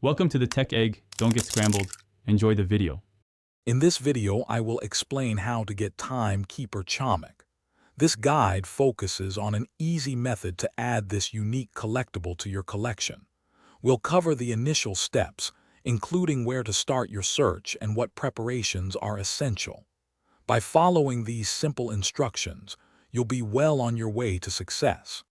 Welcome to the Tech Egg. Don't get scrambled. Enjoy the video. In this video, I will explain how to get Time Keeper Chomik. This guide focuses on an easy method to add this unique collectible to your collection. We'll cover the initial steps, including where to start your search and what preparations are essential. By following these simple instructions, you'll be well on your way to success.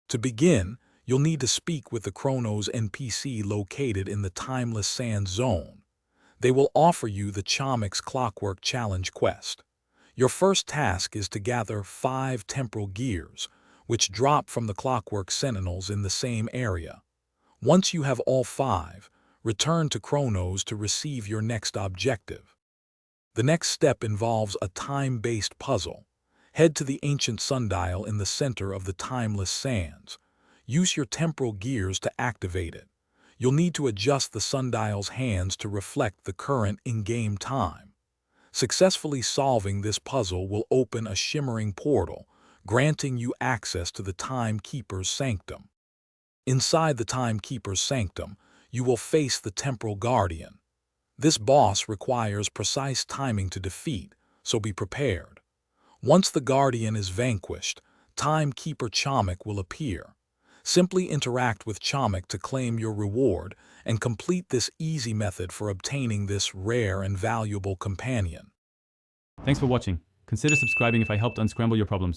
To begin, you'll need to speak with the Chronos NPC located in the Timeless Sand Zone. They will offer you the Chomik's Clockwork Challenge quest. Your first task is to gather 5 temporal gears, which drop from the Clockwork Sentinels in the same area. Once you have all 5, return to Chronos to receive your next objective. The next step involves a time-based puzzle. Head to the ancient sundial in the center of the Timeless Sands. Use your temporal gears to activate it. You'll need to adjust the sundial's hands to reflect the current in-game time. Successfully solving this puzzle will open a shimmering portal, granting you access to the Time Keeper's Sanctum. Inside the Time Keeper's Sanctum, you will face the Temporal Guardian. This boss requires precise timing to defeat, so be prepared. Once the Guardian is vanquished, Time Keeper Chomik will appear. Simply interact with Chomik to claim your reward and complete this easy method for obtaining this rare and valuable companion. Thanks for watching. Consider subscribing if I helped unscramble your problems.